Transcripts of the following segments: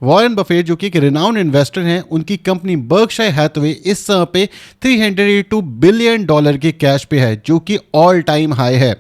Warren Buffett जो कि एक रिनाउंड इन्वेस्टर हैं, उनकी कंपनी बर्कशायर हैथवे इस समय पे $382 बिलियन के कैश पे है, जो कि ऑल टाइम हाई है।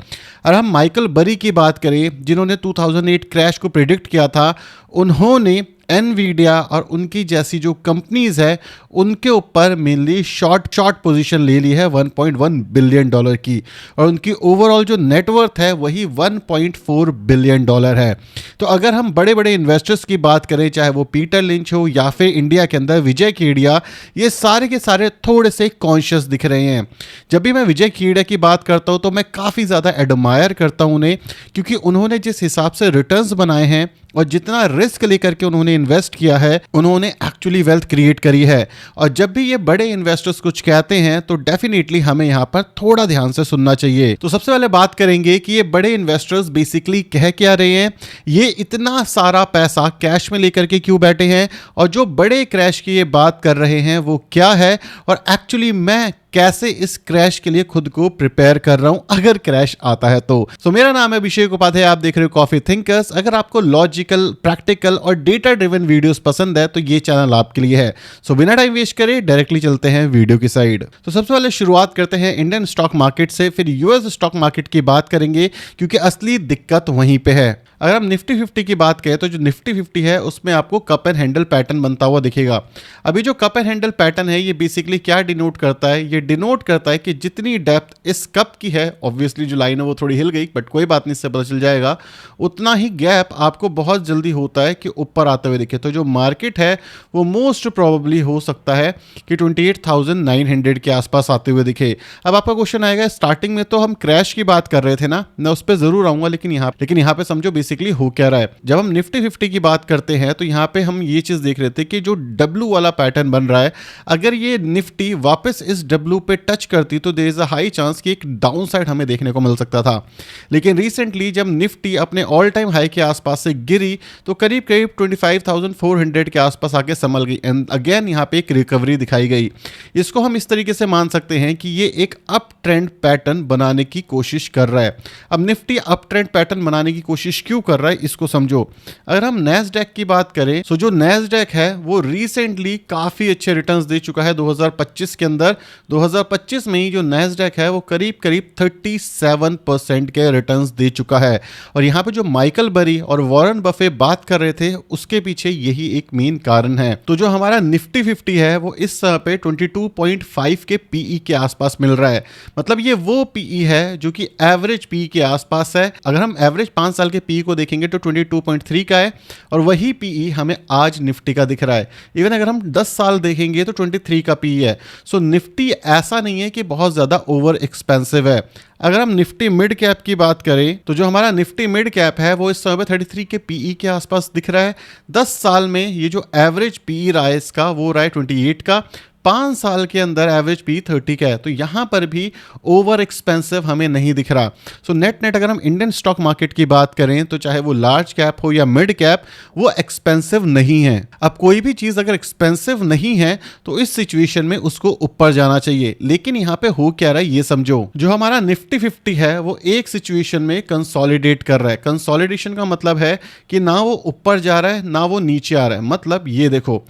और हम माइकल बरी की बात करें, जिन्होंने 2008 क्रैश को प्रिडिक्ट किया था, उन्होंने एनवीडिया और उनकी जैसी जो कंपनीज है उनके ऊपर मेनली शॉर्ट पोजीशन ले ली है 1.1 बिलियन डॉलर की, और उनकी ओवरऑल जो नेटवर्थ है वही 1.4 बिलियन डॉलर है। तो अगर हम बड़े बड़े इन्वेस्टर्स की बात करें, चाहे वो पीटर लिंच हो या फिर इंडिया के अंदर विजय खेड़िया, ये सारे के सारे थोड़े से कॉन्शियस दिख रहे हैं। जब भी मैं विजय खेड़िया की बात करता हूँ तो मैं काफ़ी ज़्यादा एडमायर करता हूँ उन्हें, क्योंकि उन्होंने जिस हिसाब से रिटर्न्स बनाए हैं और जितना रिस्क लेकर के उन्होंने इन्वेस्ट किया है, उन्होंने एक्चुअली वेल्थ क्रिएट करी है। और जब भी ये बड़े इन्वेस्टर्स कुछ कहते हैं तो डेफिनेटली हमें यहाँ पर थोड़ा ध्यान से सुनना चाहिए। तो सबसे पहले बात करेंगे कि ये बड़े इन्वेस्टर्स बेसिकली कह क्या रहे हैं, ये इतना सारा पैसा कैश में लेकर के क्यों बैठे हैं, और जो बड़े क्रैश की ये बात कर रहे हैं वो क्या है, और एक्चुअली मैं कैसे इस क्रैश के लिए खुद को प्रिपेयर कर रहा हूं अगर क्रैश आता है तो मेरा नाम है अभिषेक उपाध्याय, आप देख रहे हो कॉफी थिंकर्स। अगर आपको लॉजिकल, प्रैक्टिकल और डेटा ड्रिवन वीडियोस पसंद है तो ये चैनल आपके लिए है। सो बिना टाइम वेस्ट करे डायरेक्टली चलते हैं वीडियो की साइड। तो सबसे पहले शुरुआत करते हैं इंडियन स्टॉक मार्केट से, फिर यूएस स्टॉक मार्केट की बात करेंगे क्योंकि असली दिक्कत वहीं पे है। अगर हम निफ्टी 50 की बात करें तो जो निफ्टी 50 है उसमें आपको कप एंड हैंडल पैटर्न बनता हुआ दिखेगा। अभी जो कप एंड हैंडल पैटर्न है ये बेसिकली क्या डिनोट करता है, ये डिनोट करता है कि जितनी डेप्थ इस कप की है, ऑब्वियसली जो लाइन है वो थोड़ी हिल गई बट कोई बात नहीं, इससे पता चल जाएगा, उतना ही गैप आपको बहुत जल्दी होता है कि ऊपर आते हुए दिखे। तो जो मार्केट है वो मोस्ट प्रोबेबली हो सकता है कि 28,900 के आसपास आते हुए दिखे। अब आपका क्वेश्चन आएगा, स्टार्टिंग में तो हम क्रैश की बात कर रहे थे ना, मैं उस पर जरूर आऊंगा, लेकिन यहाँ पे समझो बेसिकली हो क्या रहा है। जब हम निफ्टी 50 की बात करते हैं तो यहाँ पे हम ये चीज देख रहे थे कि जो डब्ल्यू वाला पैटर्न बन रहा है, अगर ये निफ्टी वापस इस डब्ल्यू पे टच करती तो there is a high chance कि एक डाउन साइड हमें देखने को मिल सकता था। लेकिन रिसेंटली जब निफ्टी अपने ऑल टाइम हाई के आसपास से गिरी तो करीब करीब 25,400 के आसपास आके संभल गई, एंड अगेन यहाँ पे एक रिकवरी दिखाई गई। इसको हम इस तरीके से मान सकते हैं कि ये एक अप ट्रेंड पैटर्न बनाने की कोशिश कर रहा है। अब निफ्टी अप ट्रेंड पैटर्न बनाने की कोशिश क्यों कर रहा है इसको समझो। अगर हम नैस्डैक की बात करें तो जो नैस्डैक है वो रिसेंटली काफी अच्छे रिटर्न्स दे चुका है 2025 के अंदर। 2025 में ही जो नैस्डैक है वो करीब करीब 37% के रिटर्न्स दे चुका है। और यहाँ पे जो माइकल बरी और वॉरेन बफेट बात कर रहे थे उसके पीछे यही एक मेन कारण है। तो जो हमारा निफ्टी 50 है वो इस समय पे 22.5 के पीई के आसपास मिल रहा है। मतलब ये वो पीई है जो कि एवरेज पीई के आसपास है। अगर हम एवरेज 5 साल के पीई को देखेंगे तो 22.3 का है, और वही पीई हमें आज निफ्टी का दिख रहा है। इवन अगर हम 10 साल देखेंगे तो 23 का पीई है। सो निफ्टी ऐसा नहीं है कि बहुत ज्यादा ओवर एक्सपेंसिव है। अगर हम निफ्टी मिड कैप की बात करें तो जो हमारा निफ्टी मिड कैप है वो इस समय 33 के पीई के आसपास दिख रहा है। 10 साल में ये जो एवरेज पीई रहा है इसका वो रहा है 28 का, 5 साल के अंदर एवरेज पी 30 का है। तो यहां पर भी ओवर एक्सपेंसिव हमें नहीं दिख रहा। सो नेट अगर हम इंडियन स्टॉक मार्केट की बात करें तो चाहे वो लार्ज कैप हो या मिड कैप, वो एक्सपेंसिव नहीं है। अब कोई भी चीज अगर एक्सपेंसिव नहीं है तो इस सिचुएशन में उसको ऊपर जाना चाहिए। लेकिन यहां पे हो क्या रहा है ये समझो। जो हमारा निफ्टी 50 है वो एक सिचुएशन में कंसोलिडेट कर रहा है। कंसोलिडेशन का मतलब है कि ना वो ऊपर जा रहा है ना वो नीचे आ रहा है। मतलब ये देखो,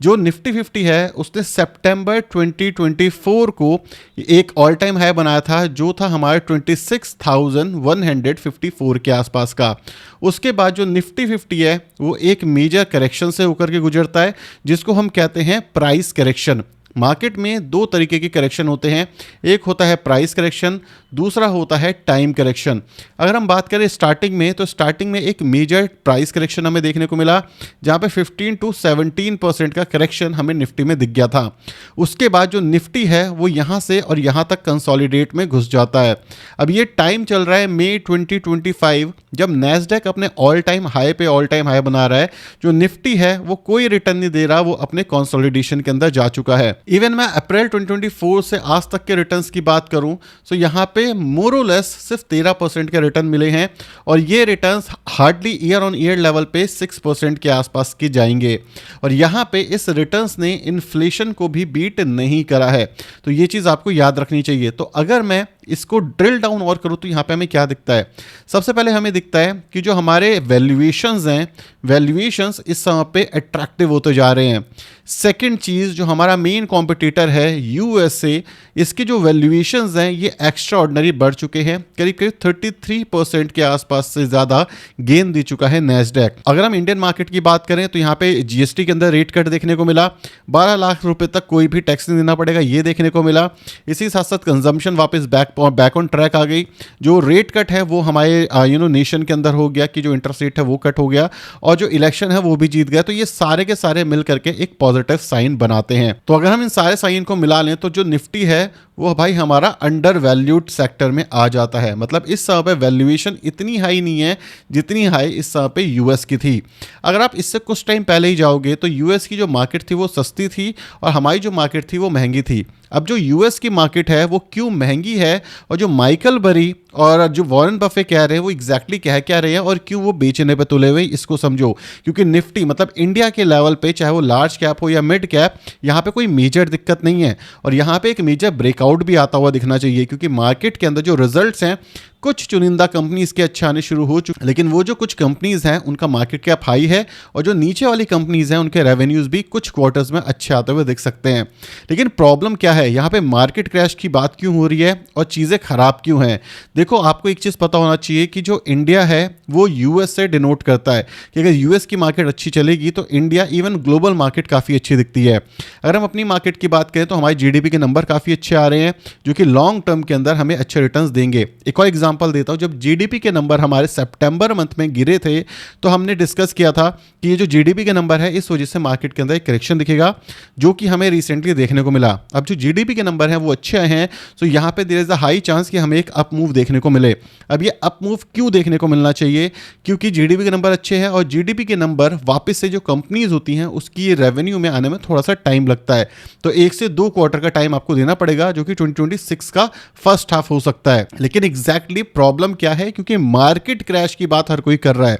जो निफ्टी 50 है उसने सितंबर 2024 को एक ऑल टाइम हाई बनाया था जो था हमारे 26,154 के आसपास का। उसके बाद जो निफ्टी 50 है वो एक मेजर करेक्शन से होकर के गुजरता है जिसको हम कहते हैं प्राइस करेक्शन। मार्केट में दो तरीके के करेक्शन होते हैं, एक होता है प्राइस करेक्शन, दूसरा होता है टाइम करेक्शन। अगर हम बात करें स्टार्टिंग में तो स्टार्टिंग में एक मेजर प्राइस करेक्शन हमें देखने को मिला जहां पे 15 to 17% का करेक्शन हमें निफ्टी में दिख गया था। उसके बाद जो निफ्टी है वो यहां से और यहां तक कंसोलिडेट में घुस जाता है। अब ये टाइम चल रहा है मई 2025 जब नैस्डैक अपने ऑल टाइम हाई पे ऑल टाइम हाई बना रहा है। जो निफ्टी है वो कोई रिटर्न नहीं दे रहा, वो अपने कंसोलिडेशन के अंदर जा चुका है। इवन मैं अप्रैल 2024 से आज तक के रिटर्न्स की बात करूं तो यहां पे मोरलेस सिर्फ 13% के रिटर्न मिले हैं, और ये returns hardly year on year level पे 6% के आसपास की जाएंगे। और यहां पे इस रिटर्न्स ने इन्फ्लेशन को भी बीट नहीं करा है। तो ये चीज आपको याद रखनी चाहिए। तो अगर मैं इसको ड्रिल डाउन और करो तो यहाँ पे हमें क्या दिखता है? सबसे पहले हमें दिखता है कि जो हमारे वैल्यूएशंस हैं, वैल्यूएशंस इस समय पे अट्रैक्टिव होते जा रहे हैं। सेकंड चीज़, जो हमारा मेन कॉम्पिटिटर है यूएसए, इसके जो वैल्यूएशंस हैं ये एक्स्ट्रा ऑर्डिनरी बढ़ चुके हैं, करीब करीब 33% के आसपास से ज़्यादा गेन दे चुका है नैस्डैक। अगर हम इंडियन मार्केट की बात करें तो यहाँ पे जीएसटी के अंदर रेट कट देखने को मिला, 12 लाख रुपए तक कोई भी टैक्स नहीं देना पड़ेगा, ये देखने को मिला। इसी साथ साथ कंजम्पशन वापस बैक ऑन ट्रैक आ गई। जो रेट कट है वो हमारे नेशन के अंदर हो गया कि जो इंटरेस्ट रेट है वो कट हो गया, और जो इलेक्शन है वो भी जीत गया। तो ये सारे के सारे मिल करके एक पॉजिटिव साइन बनाते हैं। तो अगर हम इन सारे साइन को मिला लें तो जो निफ्टी है वो भाई हमारा अंडर वैल्यूड सेक्टर में आ जाता है। मतलब इस समय पे वैल्यूएशन इतनी हाई नहीं है जितनी हाई इस समय पे यूएस की थी। अगर आप इससे कुछ टाइम पहले ही जाओगे तो यूएस की जो मार्केट थी वो सस्ती थी और हमारी जो मार्केट थी वो महंगी थी। अब जो यूएस की मार्केट है वो क्यों महंगी है, और जो माइकल बरी और जो वॉरेन बफे कह रहे हैं वो एग्जैक्टली कह क्या रहे हैं और क्यों वो बेचने पे तुले हुए, इसको समझो। क्योंकि निफ्टी मतलब इंडिया के लेवल पे, चाहे वो लार्ज कैप हो या मिड कैप, यहाँ पे कोई मेजर दिक्कत नहीं है और यहाँ पे एक मेजर ब्रेकआउट भी आता हुआ दिखना चाहिए। क्योंकि मार्केट के अंदर जो रिजल्ट्स हैं कुछ चुनिंदा कंपनीज के अच्छे आने शुरू हो चुके, लेकिन वो जो कुछ कंपनीज हैं उनका मार्केट कैप हाई है और जो नीचे वाली कंपनीज हैं उनके रेवेन्यूज भी कुछ क्वार्टर्स में अच्छे आते हुए दिख सकते हैं। लेकिन प्रॉब्लम क्या है, यहाँ पे मार्केट क्रैश की बात क्यों हो रही है और चीज़ें खराब क्यों हैं? देखो, आपको एक चीज़ पता होना चाहिए कि जो इंडिया है वो यूएस से डिनोट करता है कि अगर यूएस की मार्केट अच्छी चलेगी तो इंडिया इवन ग्लोबल मार्केट काफ़ी अच्छी दिखती है। अगर हम अपनी मार्केट की बात करें तो हमारे जीडीपी के नंबर काफ़ी अच्छे आ रहे हैं जो कि लॉन्ग टर्म के अंदर हमें अच्छे रिटर्न्स देंगे। एक और एग्जांपल देता हूं, जब जीडीपी के नंबर हमारे सितंबर मंथ में गिरे थे तो हमने डिस्कस किया था कि ये जो जीडीपी के नंबर है इस वजह से मार्केट के अंदर एक करेक्शन दिखेगा, जो कि हमें रिसेंटली देखने को मिला। अब जो जीडीपी के नंबर हैं वो अच्छे आए हैं, तो यहाँ पे there is a high chance कि हमें एक अप मूव देखने को मिले। अब ये अप मूव क्यों देखने को मिलना चाहिए? क्योंकि जीडीपी के नंबर अच्छे हैं और जीडीपी के नंबर वापस से जो कंपनीज होती हैं उसकी रेवेन्यू में आने में थोड़ा सा टाइम लगता है। तो 1 से 2 क्वार्टर का टाइम आपको देना पड़ेगा, जो कि 2026 का फर्स्ट हाफ हो सकता है। लेकिन एग्जैक्टली प्रॉब्लम क्या है? क्योंकि मार्केट क्रैश की बात हर कोई कर रहा है।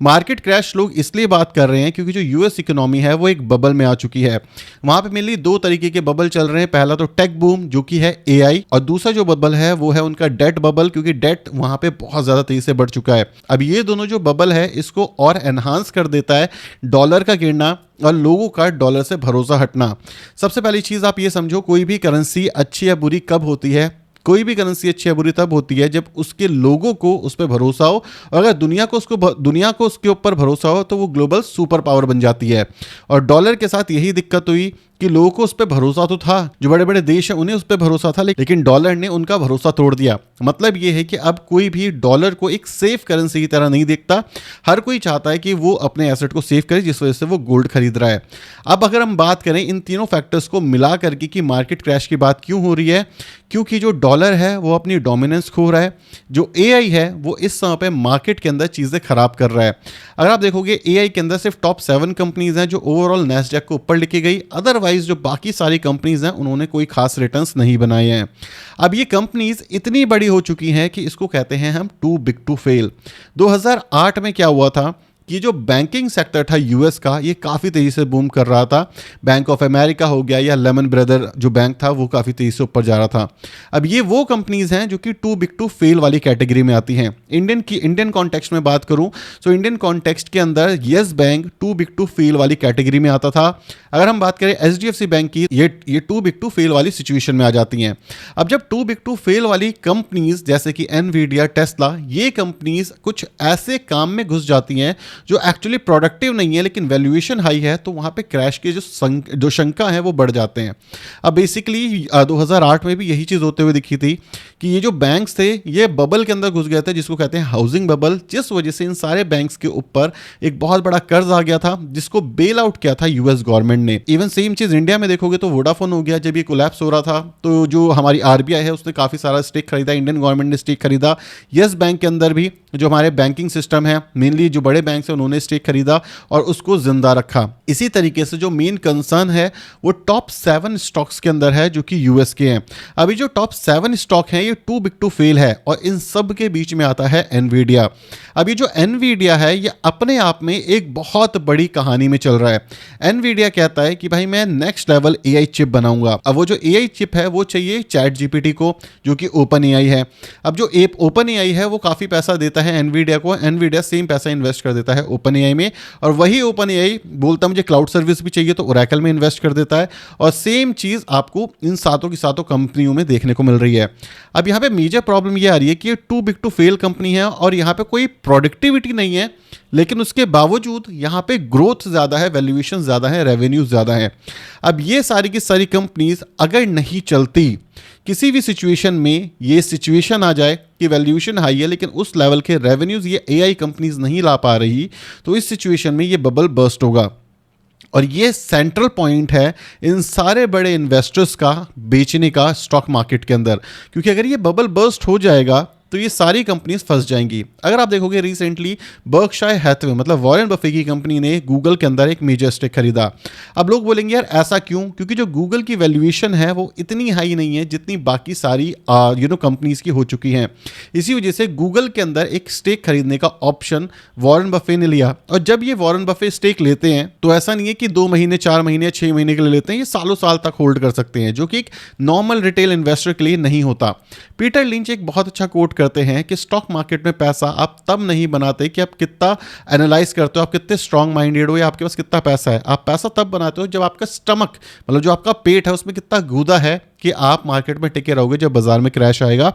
मार्केट क्रैश लोग इसलिए बात कर रहे हैं क्योंकि जो यूएस इकोनॉमी है वो एक बबल में आ चुकी है। वहां पे मेनली 2 तरीके के बबल चल रहे हैं। पहला तो टेक बूम जो कि है एआई, और दूसरा जो बबल है वो है उनका डेट बबल, क्योंकि डेट वहां पे बहुत ज्यादा तेजी से बढ़ चुका है। अब ये दोनों जो बबल है इसको और एनहांस कर देता है डॉलर का गिरना और लोगों का डॉलर से भरोसा हटना। सबसे पहली चीज आप ये समझो, कोई भी करेंसी अच्छी या बुरी कब होती है? कोई भी करेंसी अच्छी या बुरी तब होती है जब उसके लोगों को उस पर भरोसा हो, और अगर दुनिया को उसके ऊपर भरोसा हो तो वो ग्लोबल सुपर पावर बन जाती है। और डॉलर के साथ यही दिक्कत हुई कि लोगों को उस पर भरोसा तो था, जो बड़े बड़े देश हैं उन्हें उस पर भरोसा था, लेकिन डॉलर ने उनका भरोसा तोड़ दिया। मतलब ये है कि अब कोई भी डॉलर को एक सेफ करेंसी की तरह नहीं देखता। हर कोई चाहता है कि वो अपने एसेट को सेव करे, जिस वजह से वो गोल्ड खरीद रहा है। अब अगर हम बात करें इन तीनों फैक्टर्स को मिला करके कि मार्केट क्रैश की बात क्यों हो रही है, क्योंकि जो डॉलर है वो अपनी डोमिनेंस खो रहा है, जो एआई है वो इस समय पे मार्केट के अंदर चीज़ें खराब कर रहा है। अगर आप देखोगे एआई के अंदर सिर्फ टॉप 7 कंपनीज हैं जो ओवरऑल नैस्डैक को ऊपर लेके गई, अदरवाइज जो बाकी सारी कंपनीज हैं उन्होंने कोई खास रिटर्न्स नहीं बनाए हैं। अब ये कंपनीज इतनी बड़ी हो चुकी हैं कि इसको कहते हैं हम टू बिग टू फेल। 2008 में क्या हुआ था कि जो बैंकिंग सेक्टर था यूएस का ये काफ़ी तेज़ी से बूम कर रहा था। बैंक ऑफ अमेरिका हो गया या लेमन ब्रदर जो बैंक था वो काफ़ी तेज़ी से ऊपर जा रहा था। अब ये वो कंपनीज हैं जो कि टू बिग टू फेल वाली कैटेगरी में आती हैं। इंडियन कॉन्टेक्स्ट में बात करूं तो इंडियन कॉन्टेक्स्ट के अंदर Yes Bank too big to fail वाली कैटेगरी में आता था। अगर हम बात करें एचडीएफसी बैंक की, ये टू बिग टू फेल वाली सिचुएशन में आ जाती हैं। अब जब टू बिग टू फेल वाली कंपनीज जैसे कि एनवीडिया, टेस्ला, ये कंपनीज कुछ ऐसे काम में घुस जाती हैं जो एक्चुअली प्रोडक्टिव नहीं है लेकिन वैल्यूएशन हाई है, तो वहाँ पे क्रैश के जो शंका है वो बढ़ जाते हैं। अब बेसिकली 2008 में भी यही चीज़ होते हुए दिखी थी कि ये जो बैंक्स थे ये बबल के अंदर घुस गए थे, जिसको कहते हैं हाउसिंग बबल, जिस वजह से इन सारे बैंक्स के ऊपर एक बहुत बड़ा कर्ज आ गया था जिसको बेल आउट किया था यूएस गवर्नमेंट ने। इवन सेम चीज़ इंडिया में देखोगे तो वोडाफोन हो गया, जब ये कोलैप्स हो रहा था तो जो हमारी आरबीआई है उसने काफ़ी सारा स्टेक खरीदा, इंडियन गवर्नमेंट ने स्टेक खरीदा। येस बैंक के अंदर भी जो हमारे बैंकिंग सिस्टम है, मेनली जो बड़े बैंक से उन्होंने स्टेक खरीदा और उसको जिंदा रखा। इसी तरीके से जो मेन कंसर्न है वो टॉप 7 स्टॉक्स के अंदर है जो कि यूएस के हैं। अभी जो टॉप 7 स्टॉक हैं ये टू बिग टू फेल है और इन सब के बीच में आता है एनवीडिया। अभी जो एनवीडिया है ये अपने आप में एक बहुत बड़ी कहानी में चल रहा है। एनवीडिया कहता है कि भाई मैं नेक्स्ट लेवल एआई चिप बनाऊंगा। अब वो जो एआई चिप है वो चाहिए चैट जीपीटी को जो कि ओपन एआई है। अब जो ओपन एआई है वो काफ़ी पैसा देता है एनवीडिया को, एनवीडिया सेम पैसा इन्वेस्ट कर देता है ओपन एआई में, और वही ओपन एआई बोलता मुझे क्लाउड सर्विस भी चाहिए तो ओरेकल में इन्वेस्ट कर देता है। और सेम चीज़ आपको इन सातों की सातों कंपनियों में देखने को मिल रही है। अब यहाँ पे मेजर प्रॉब्लम ये आ रही है कि ये too big to fail company है और यहाँ पे कोई प्रोडक्टिविटी नहीं है, लेकिन उसके बावजूद यहाँ पे ग्रोथ ज़्यादा है, वैल्यूएशन ज़्यादा है, रेवेन्यू ज़्यादा है। अब ये सारी की सारी कंपनीज अगर नहीं चलती, किसी भी सिचुएशन में ये सिचुएशन आ जाए कि वैल्यूएशन हाई है लेकिन उस लेवल के रेवेन्यूज ये एआई कंपनीज नहीं ला पा रही, तो इस सिचुएशन में ये बबल बर्स्ट होगा। और ये सेंट्रल पॉइंट है इन सारे बड़े इन्वेस्टर्स का बेचने का स्टॉक मार्केट के अंदर, क्योंकि अगर ये बबल बर्स्ट हो जाएगा तो ये सारी कंपनीज फंस जाएंगी। अगर आप देखोगे रिसेंटली बर्कशायर हैथवे मतलब वॉरेन बफे की कंपनी ने गूगल के अंदर एक मेजर स्टेक खरीदा। अब लोग बोलेंगे यार ऐसा क्यों, क्योंकि जो गूगल की वैल्यूएशन है वो इतनी हाई नहीं है जितनी बाकी सारी कंपनीज की हो चुकी हैं। इसी वजह से गूगल के अंदर एक स्टेक खरीदने का ऑप्शन वॉरेन बफे ने लिया। और जब ये वॉरेन बफे स्टेक लेते हैं तो ऐसा नहीं है कि 2 महीने 4 महीने 6 महीने के लिए लेते हैं, ये सालों साल तक होल्ड कर सकते हैं, जो कि एक नॉर्मल रिटेल इन्वेस्टर के लिए नहीं होता। पीटर लिंच एक बहुत अच्छा कोट करते हैं कि स्टॉक मार्केट में पैसा आप तब नहीं बनाते कि आप कितना एनालाइज करते हो, आप कितने स्ट्रांग माइंडेड हो या आपके पास कितना पैसा है। आप पैसा तब बनाते हो जब आपका स्टमक मतलब जो आपका पेट है उसमें कितना गूदा है कि आप मार्केट में टिके रहोगे जब बाजार में क्रैश आएगा।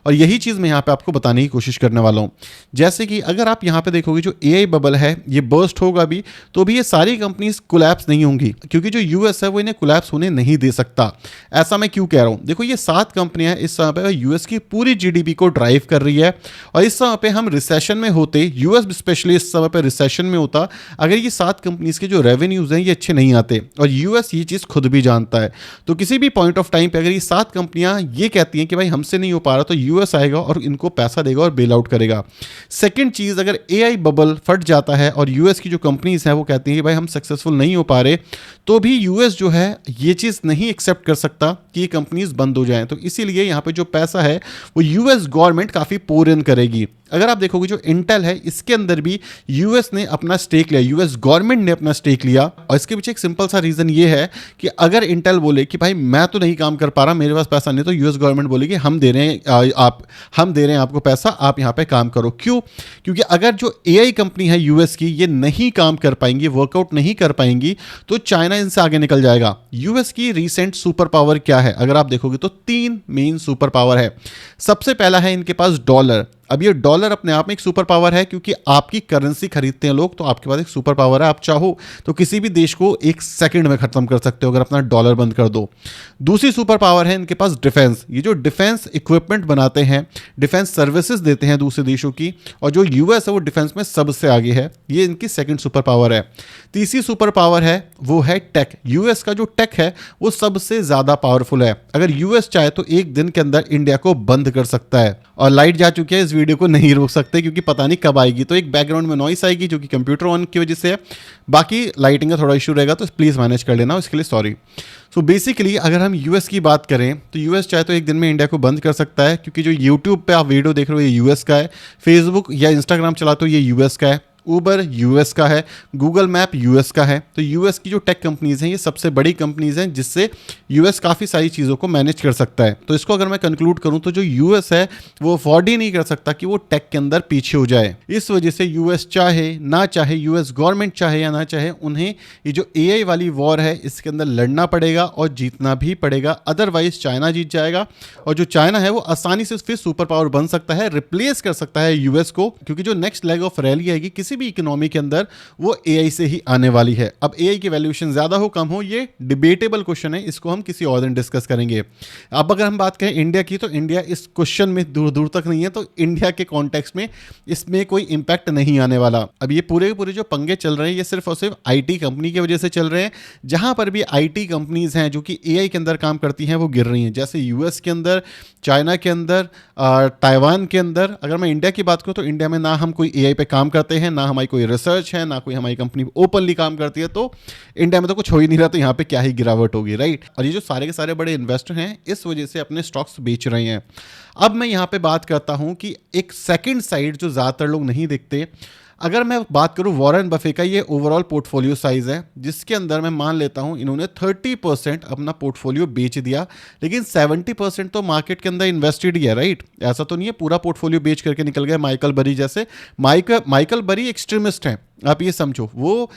और यही चीज़ मैं यहाँ पे आपको बताने की कोशिश करने वाला हूँ। जैसे कि अगर आप यहाँ पे देखोगे जो एआई बबल है ये बर्स्ट होगा भी तो भी ये सारी कंपनीज कोलैप्स नहीं होंगी, क्योंकि जो यूएस है वो इन्हें कोलैप्स होने नहीं दे सकता। ऐसा मैं क्यों कह रहा हूँ, देखो ये 7 कंपनियां इस समय पे यूएस की पूरी जीडीपी को ड्राइव कर रही है। और इस समय पे हम रिसेशन में होते, यूएस स्पेशली इस समय पे रिसेशन में होता अगर ये 7 कंपनीज के जो रेवेन्यूज हैं ये अच्छे नहीं आते, और यूएस ये चीज़ खुद भी जानता है। तो किसी भी पॉइंट ऑफ टाइम पे अगर ये 7 कंपनियां ये कहती हैं कि भाई हमसे नहीं हो पा रहा, तो यूएस आएगा और इनको पैसा देगा और बेल आउट करेगा। सेकंड चीज़, अगर एआई बबल फट जाता है और यूएस की जो कंपनीज हैं वो कहती हैं कि भाई हम सक्सेसफुल नहीं हो पा रहे, तो भी यूएस जो है ये चीज़ नहीं एक्सेप्ट कर सकता कि ये कंपनीज बंद हो जाएं। तो इसीलिए यहाँ पे जो पैसा है वो यूएस गवर्नमेंट काफ़ी पोर इन करेगी। अगर आप देखोगे जो इंटेल है इसके अंदर भी यूएस ने अपना स्टेक लिया, यूएस गवर्नमेंट ने अपना स्टेक लिया। और इसके पीछे एक सिंपल सा रीज़न ये है कि अगर इंटेल बोले कि भाई मैं तो नहीं काम कर पा रहा, मेरे पास पैसा नहीं, तो यूएस गवर्नमेंट बोलेगी हम दे रहे हैं हम दे रहे हैं आपको पैसा, आप यहाँ पे काम करो। क्यों? क्योंकि अगर जो एआई कंपनी है यूएस की ये नहीं काम कर पाएंगी, वर्कआउट नहीं कर पाएंगी, तो चाइना इनसे आगे निकल जाएगा। यूएस की रिसेंट सुपर पावर क्या है अगर आप देखोगे तो 3 मेन सुपर पावर है। सबसे पहला है इनके पास डॉलर। अब ये डॉलर अपने आप में एक सुपर पावर है, क्योंकि आपकी करेंसी खरीदते हैं लोग, तो आपके पास एक सुपर पावर है। आप चाहो तो किसी भी देश को 1 सेकंड में खत्म कर सकते हो अगर अपना डॉलर बंद कर दो। दूसरी सुपर पावर है इनके पास डिफेंस। ये जो डिफेंस इक्विपमेंट बनाते हैं, डिफेंस सर्विसेज देते हैं दूसरे देशों की, और जो यूएस है वो डिफेंस में सबसे आगे है। ये इनकी सेकंड सुपर पावर है। तीसरी सुपर पावर है वो है टेक। यूएस का जो टेक है वो सबसे ज्यादा पावरफुल है। अगर यूएस चाहे तो एक दिन के अंदर इंडिया को बंद कर सकता है। और लाइट जा चुकी है, इस वीडियो को नहीं रोक सकते क्योंकि पता नहीं कब आएगी, तो एक बैकग्राउंड में नॉइस आएगी जो कि कंप्यूटर ऑन की वजह से है। बाकी लाइटिंग का थोड़ा इशू रहेगा तो प्लीज़ मैनेज कर लेना, इसके लिए सॉरी। सो बेसिकली अगर हम यूएस की बात करें तो यूएस चाहे तो एक दिन में इंडिया को बंद कर सकता है, क्योंकि जो यूट्यूब पे आप वीडियो देख रहे हो ये यूएस का है, फेसबुक या इंस्टाग्राम चलाते हो ये यूएस का है, उबर यूएस का है, गूगल मैप यूएस का है। तो यूएस की जो टेक कंपनीज हैं ये सबसे बड़ी कंपनीज हैं जिससे यूएस काफ़ी सारी चीज़ों को मैनेज कर सकता है। तो इसको अगर मैं कंक्लूड करूं तो जो यूएस है वो अफोर्ड ही नहीं कर सकता कि वो टेक के अंदर पीछे हो जाए। इस वजह से यूएस चाहे ना चाहे, यूएस गवर्नमेंट चाहे या ना चाहे, उन्हें ये जो एआई वाली वॉर है इसके अंदर लड़ना पड़ेगा और जीतना भी पड़ेगा। अदरवाइज चाइना जीत जाएगा, और जो चाइना है वो आसानी से फिर सुपर पावर बन सकता है, रिप्लेस कर सकता है यूएस को, क्योंकि जो नेक्स्ट लेग ऑफ रैली आएगी किसी भी इकोनॉमी के अंदर वो एआई से ही आने वाली है। अब एआई की वैल्यूएशन ज्यादा हो कम हो ये डिबेटेबल क्वेश्चन है, इसको हम किसी और दिन डिस्कस करेंगे। अब अगर हम बात करें इंडिया की, तो इंडिया इस क्वेश्चन में दूर दूर तक नहीं है, तो इंडिया के कॉन्टेक्स्ट में इसमें कोई इंपैक्ट नहीं आने वाला। अब ये पूरे के पूरे जो पंगे चल रहे हैं ये सिर्फ और सिर्फ आईटी कंपनी की वजह से चल रहे हैं। जहां पर भी आईटी कंपनीज हैं जो कि एआई के अंदर काम करती हैं वो गिर रही हैं, जैसे यूएस के अंदर, चाइना के अंदर, ताइवान के अंदर। अगर मैं इंडिया की बात करूं तो इंडिया में ना हम कोई एआई पे काम करते हैं, ना ना हमारी कोई रिसर्च है, ना कोई हमारी कंपनी ओपनली काम करती है, तो इंडिया में तो कुछ हो ही नहीं रहा, तो यहाँ पे क्या ही गिरावट होगी, राइट। और ये जो सारे के सारे बड़े इन्वेस्टर हैं इस वजह से अपने स्टॉक्स बेच रहे हैं। अब मैं यहाँ पे बात करता हूँ कि एक सेकंड साइड जो ज़्यादातर लोग नहीं देखते। अगर मैं बात करूं वॉरेन बफे का, ये ओवरऑल पोर्टफोलियो साइज है जिसके अंदर मैं मान लेता हूं इन्होंने 30% अपना पोर्टफोलियो बेच दिया, लेकिन 70% तो मार्केट के अंदर इन्वेस्टेड ही है, राइट। ऐसा तो नहीं है पूरा पोर्टफोलियो बेच करके निकल गए माइकल बरी जैसे। माइकल बरी एक्सट्रीमिस्ट हैं, आप ये समझो। वो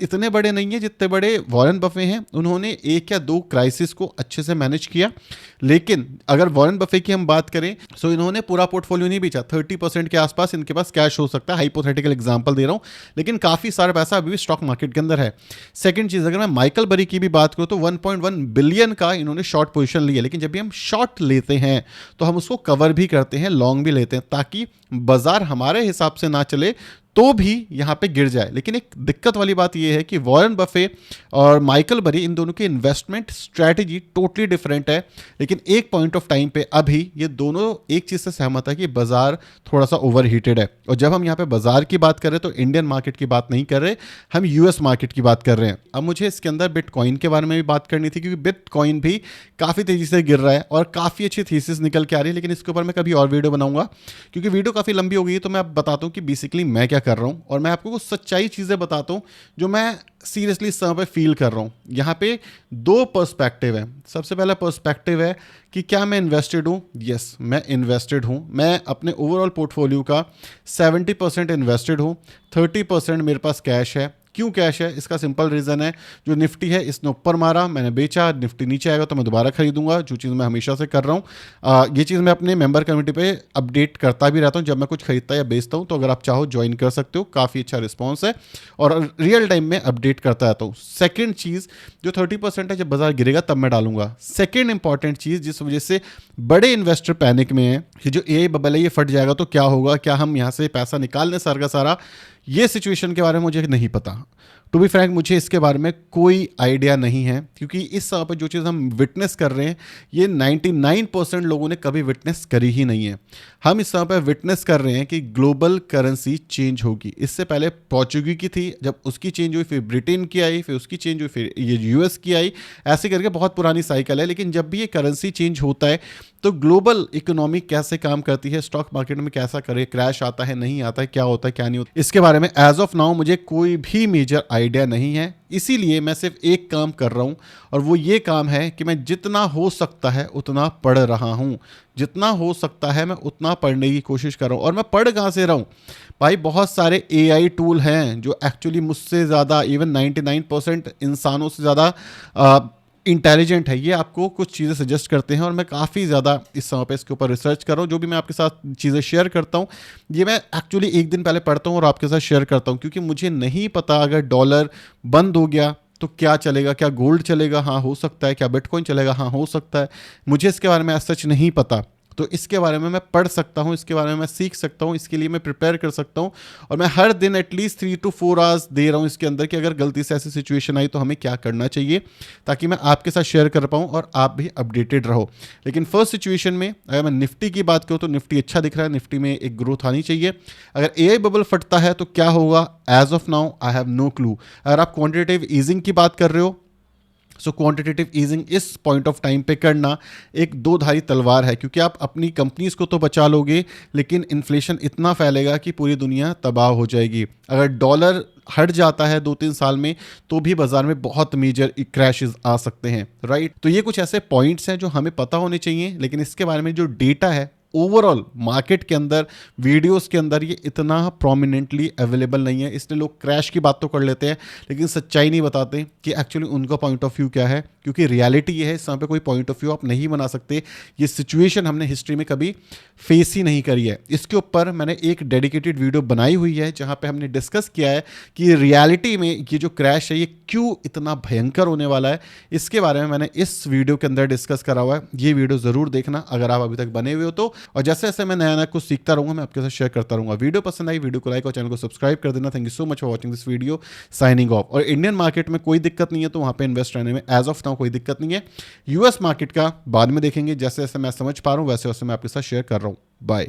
इतने बड़े नहीं है जितने बड़े वॉरेन बफे हैं। उन्होंने 1 या 2 क्राइसिस को अच्छे से मैनेज किया, लेकिन अगर वॉरेन बफे की हम बात करें तो इन्होंने पूरा पोर्टफोलियो नहीं बेचा। 30% के आसपास इनके पास कैश हो सकता है, हाइपोथेटिकल एग्जांपल दे रहा हूं, लेकिन काफी सारा पैसा अभी भी स्टॉक मार्केट के अंदर है। सेकंड चीज, अगर मैं माइकल बरी की भी बात करूं तो 1.1 बिलियन का इन्होंने शॉर्ट पोजीशन ली है, लेकिन जब भी हम शॉर्ट लेते हैं तो हम उसको कवर भी करते हैं, लॉन्ग भी लेते हैं, ताकि बाजार हमारे हिसाब से ना चले तो भी यहां पे गिर जाए। लेकिन एक दिक्कत वाली बात यह है कि वॉरेन बफे और माइकल बरी, इन दोनों की इन्वेस्टमेंट स्ट्रैटेजी टोटली डिफरेंट है, लेकिन एक पॉइंट ऑफ टाइम पे अभी ये दोनों एक चीज से सहमत है कि बाजार थोड़ा सा ओवरहीटेड है। और जब हम यहाँ पे बाजार की बात कर रहे हैं तो इंडियन मार्केट की बात नहीं कर रहे, हम यूएस मार्केट की बात कर रहे हैं। अब मुझे इसके अंदर बिटकॉइन के बारे में भी बात करनी थी, क्योंकि बिटकॉइन भी काफी तेजी से गिर रहा है और काफी अच्छी थीसिस निकल के आ रही है, लेकिन इसके ऊपर मैं कभी और वीडियो बनाऊंगा, क्योंकि वीडियो काफी लंबी हो गई है। तो मैं अब बताता हूँ कि बेसिकली मैं क्या कर रहा हूं, और मैं आपको कुछ सच्चाई चीजें बताता हूं जो मैं सीरियसली इस समय पे फील कर रहा हूं। यहां पे 2 पर्सपेक्टिव है। सबसे पहला पर्सपेक्टिव है कि क्या मैं इन्वेस्टेड हूं? यस, मैं इन्वेस्टेड हूं। मैं अपने ओवरऑल पोर्टफोलियो का 70% इन्वेस्टेड हूं, 30% मेरे पास कैश है। क्यों कैश है? इसका सिंपल रीजन है, जो निफ्टी है इसने ऊपर मारा, मैंने बेचा, निफ्टी नीचे आएगा तो मैं दोबारा खरीदूंगा, जो चीज़ मैं हमेशा से कर रहा हूँ। ये चीज़ मैं अपने मेंबर कम्युनिटी पे अपडेट करता भी रहता हूँ जब मैं कुछ खरीदता या बेचता हूँ, तो अगर आप चाहो ज्वाइन कर सकते हो, काफ़ी अच्छा रिस्पॉन्स है और रियल टाइम में अपडेट करता रहता हूँ। सेकेंड चीज़, जो 30% है, जब बाजार गिरेगा तब मैं डालूंगा। सेकेंड इंपॉर्टेंट चीज़ जिस वजह से बड़े इन्वेस्टर पैनिक में है कि जो AI बबल है ये फट जाएगा तो क्या होगा, क्या हम यहाँ से पैसा निकाल लें सारा का सारा, ये सिचुएशन के बारे में मुझे नहीं पता। टू बी फ्रैंक, मुझे इसके बारे में कोई आइडिया नहीं है, क्योंकि इस समय पर जो चीज़ हम विटनेस कर रहे हैं ये 99% लोगों ने कभी विटनेस करी ही नहीं है। हम इस समय पर विटनेस कर रहे हैं कि ग्लोबल करेंसी चेंज होगी। इससे पहले पोर्चुगी की थी, जब उसकी चेंज हुई, फिर ब्रिटेन की आई, फिर उसकी चेंज हुई, फिर ये यूएस की आई, ऐसे करके बहुत पुरानी साइकिल है। लेकिन जब भी ये करेंसी चेंज होता है तो ग्लोबल इकोनॉमी कैसे काम करती है, स्टॉक मार्केट में कैसा करे, क्रैश आता है, नहीं आता है, क्या होता है, क्या नहीं होता, इसके बारे में एज ऑफ नाउ मुझे कोई भी मेजर आइडिया नहीं है। इसीलिए मैं सिर्फ एक काम कर रहा हूं, और वो ये काम है कि मैं जितना हो सकता है उतना पढ़ रहा हूं। जितना हो सकता है मैं उतना पढ़ने की कोशिश कर रहा हूं। और मैं पढ़ कहां से रहा हूं भाई? बहुत सारे AI टूल हैं जो एक्चुअली मुझसे ज़्यादा, इवन 99% इंसानों से ज़्यादा इंटेलिजेंट है। ये आपको कुछ चीज़ें सजेस्ट करते हैं, और मैं काफ़ी ज़्यादा इस समय पे इसके ऊपर रिसर्च कर रहा हूँ। जो भी मैं आपके साथ चीज़ें शेयर करता हूँ ये मैं एक्चुअली एक दिन पहले पढ़ता हूँ और आपके साथ शेयर करता हूँ, क्योंकि मुझे नहीं पता अगर डॉलर बंद हो गया तो क्या चलेगा, क्या गोल्ड चलेगा, हाँ हो सकता है, क्या बिटकॉइन चलेगा, हाँ हो सकता है। मुझे इसके बारे में सच नहीं पता, तो इसके बारे में मैं पढ़ सकता हूँ, इसके बारे में मैं सीख सकता हूँ, इसके लिए मैं प्रिपेयर कर सकता हूँ। और मैं हर दिन एटलीस्ट 3 to 4 आवर्स दे रहा हूँ इसके अंदर कि अगर गलती से ऐसी सिचुएशन आई तो हमें क्या करना चाहिए, ताकि मैं आपके साथ शेयर कर पाऊँ और आप भी अपडेटेड रहो। लेकिन फर्स्ट सिचुएशन में अगर मैं निफ्टी की बात करूँ तो निफ्टी अच्छा दिख रहा है, निफ्टी में एक ग्रोथ आनी चाहिए। अगर AI बबल फटता है तो क्या होगा, as of now I have no clue. अगर आप क्वांटिटेटिव ईजिंग की बात कर रहे हो, सो क्वांटिटेटिव ईजिंग इस पॉइंट ऑफ टाइम पे करना एक 2-धारी तलवार है, क्योंकि आप अपनी कंपनीज को तो बचा लोगे, लेकिन इन्फ्लेशन इतना फैलेगा कि पूरी दुनिया तबाह हो जाएगी। अगर डॉलर हट जाता है 2-3 साल में तो भी बाजार में बहुत मेजर क्रैशेस आ सकते हैं, राइट। तो ये कुछ ऐसे पॉइंट्स हैं जो हमें पता होने चाहिए, लेकिन इसके बारे में जो डेटा है ओवरऑल मार्केट के अंदर, वीडियोस के अंदर, ये इतना प्रोमिनेंटली अवेलेबल नहीं है। इसलिए लोग क्रैश की बात तो कर लेते हैं, लेकिन सच्चाई नहीं बताते कि एक्चुअली उनका पॉइंट ऑफ व्यू क्या है, क्योंकि रियलिटी ये है, इस समय पे कोई पॉइंट ऑफ व्यू आप नहीं बना सकते। ये सिचुएशन हमने हिस्ट्री में कभी फेस ही नहीं करी है। इसके ऊपर मैंने एक डेडिकेटेड वीडियो बनाई हुई है जहाँ पे हमने डिस्कस किया है कि रियलिटी में ये जो क्रैश है ये क्यों इतना भयंकर होने वाला है। इसके बारे में मैंने इस वीडियो के अंदर डिस्कस करा हुआ है। ये वीडियो ज़रूर देखना अगर आप अभी तक बने हुए हो तो, और जैसे जैसे मैं नया नया कुछ सीखता रहूँगा मैं आपके साथ शेयर करता रहूँगा। वीडियो पसंद आई, वीडियो को लाइक और चैनल को सब्सक्राइब कर देना। Thank you so much for watching this video, signing off. और इंडियन मार्केट में कोई दिक्कत नहीं है तो वहाँ पे इन्वेस्ट रहने में एज ऑफ नाउ कोई दिक्कत नहीं है। यूएस मार्केट का बाद में देखेंगे, जैसे जैसे मैं समझ पा रहा हूँ वैसे वैसे मैं आपके साथ शेयर कर रहा हूँ। बाय।